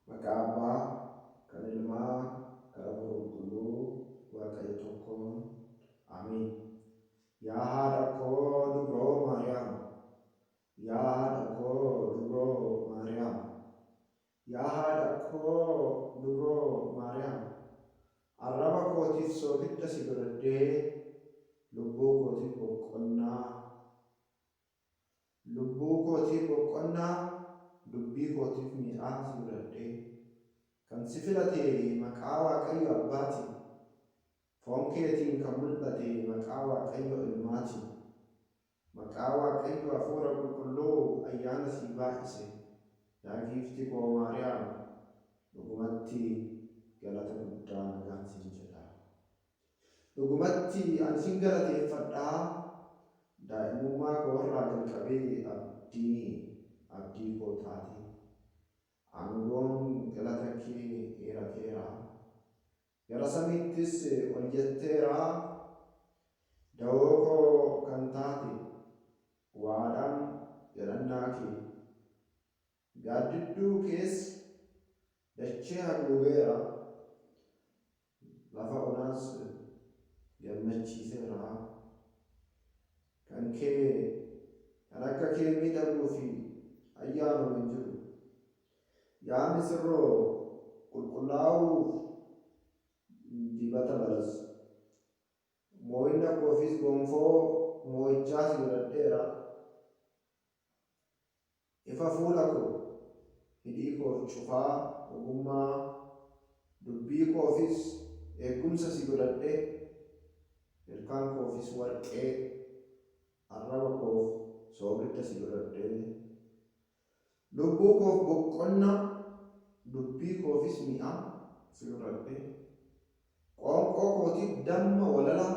Maqaa Abbaa, kan Ilmaa, kan Hafuura Qulqulluu, Waaqayyo tokkoon. Amiin. Yaa haadha koo dubroo Maariyaam, yaa haadha koo dubroo Maariyaam, yaa haadha koo dubroo Maariyaam, arraba kootiif soogidda si godhadhee lubbuu kootiif boqonnaa dubbii kootiif mi'aa si godhadhee kan si filate maqaa Waaqayyo Abbaatiin, foon keetiin kan mul'ate maqaa Waaqayyo Ilmaatiin, maqaa Waaqayyo Hafuura Qulqulluu ayyaana si baay'ise. Yaa giifti koo Maariyaam, dhugumatti galata guddaa nagaan siin jedha. Dhugumatti ani sin galateeffadhaa. Daa'imummaa koo irraa jalqabee abdii koo taate. Aangoon galata kee dheerateera. Gara samiittis ol jetteera. Da'oo koo kan taate waadaan jedhannaa kee. Gaaddidduu keessa dachee haguugeera. Lafa onaas gammachiiseera. Kan akka kee miidhaguu fi ayyaanuu hin jiru. Yaa misirroo qulqullaa'uuf dibata balas. Moo'ina koofis gonfoo moo'ichaa si godhadheera. Ifa fuula koo hidhii koof cufaa ogummaa dubbii koofis eegumsa si godhadhee ilkaan koofis warqee arraba koof soogidda si godhadhee lubbuu koof boqonnaa dubbii koofis mi'aa si godhadhee qoonqoo kootiif damma walala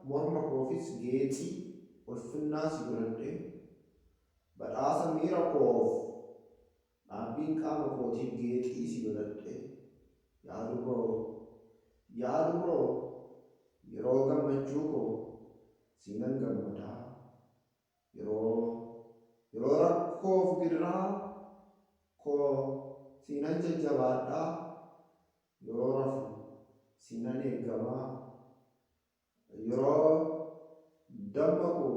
morma koofis geexii ulfinnaa si godhadhee badhaasa miira koof dhaabbiin qaama kootiif geexii si godhadhee yaadu biroo yeroo gammachuu koo siinan gammadaa yeroo rakkoof gidiraa koo siinan jajjabaadhaa yeroo rafu siinan eeggamaa yeroo damma koo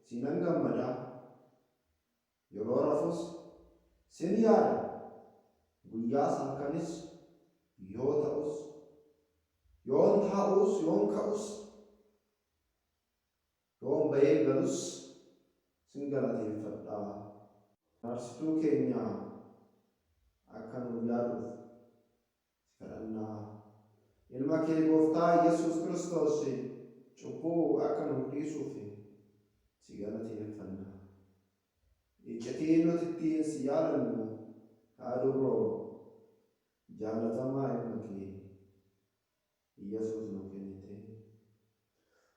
siinan gammadaa yeroo rafus sin yaada guyyaa halkanis yoo ta'us yoon taa'us yoon ka'us yoon bahee galus sin galateeffadhaa. Faarsituu keenya akka nuuf yaaduuf si kadhannaa. Ilma kee gooftaa Yesuus Kiristoos cubbuu akka nuuf dhiisuuf si galateeffannaa. Iccitii nuti ittiin si yaadannu haaduu biroo jaalatamaa ilma kee Yesuus nu kennite.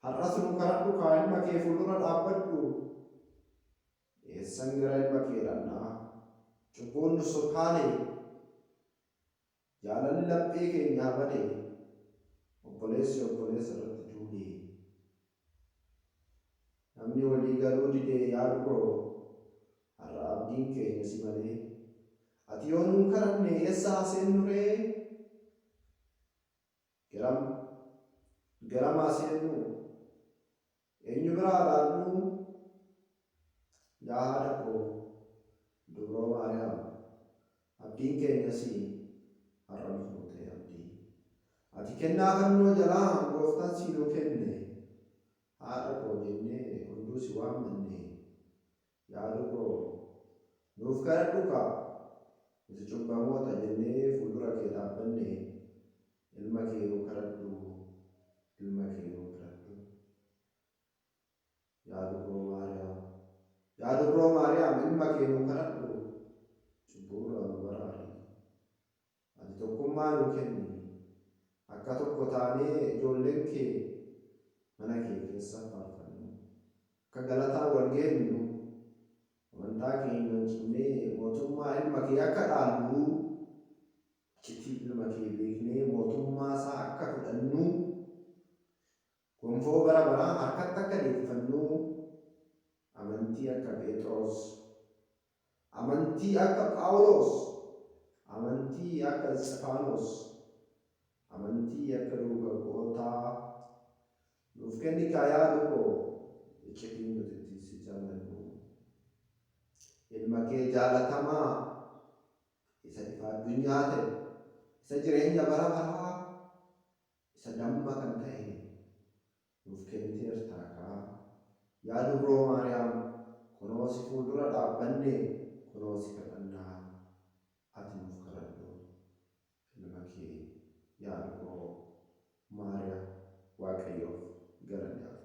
Har'as nu kadhadhu kaa ilma kee fuuldura dhaabbadhu. Eessan gara ilma kee dhannaa cubbuun nu sokkaane jaalalli laphee keenyaa bade obboleessi obboleessa irratti duule. Namni walii galuu didee yaadu biroo har'a abdiin keenya si malee. Ati yoo nuun kadhanne eessaa seennu ree? Garamaa seennu eenyu biraa laallu? Yaa haadha koo dubroo Maariyaam, abdiin keenya si har'a nuuf ta'e abdii. Ati kennaa fannoo jalaa gooftaan si nuu kenne. Haadha koo jennee hunduu si waammanne. Yaadu koo nuuf kadhadhu kaa. Nuti cubbamoota jennee fuuldura kee dhaabbanne. Ilma kee nuu kadhadhu. Ilma kee nuu kadhadhu. Yaa dubroo Maariyaam, ilma kee nuu kadhadhu. Cubbuurraa nu baraari. Ati tokkummaa nuu kenni. Akka tokko taanee ijoolleen kee mana kee keessa faarfannu. Akka galataa wal geenyu amantaa keenya hin cinnee mootummaa ilma kee akka dhaallu iccitii ilma kee beeknee mootummaa isaa akka fudhannu gonfoo bara baraa harkatti akka deeffannu amantii akka Phexros, amantii akka Phaawulos, amantii akka Isxifaanos, amantii akka duugagootaa nuuf kenni kaa yaadu koo iccitiin nuti ittiin si jaalannu. Ilma kee jaalatamaa isa ifa addunyaa ta'e, isa jireenya bara baraa, isa damma kan ta'e nuuf kenniteertaa kaa. Yaa dubroo Maariyaam, kunoo si fuuldura dhaabbanne, kunoo si kadhannaa, ati nuuf kadhadhu. Ilma kee yaa dubroo Maariyaam, Waaqayyoof galanni haa ta'u.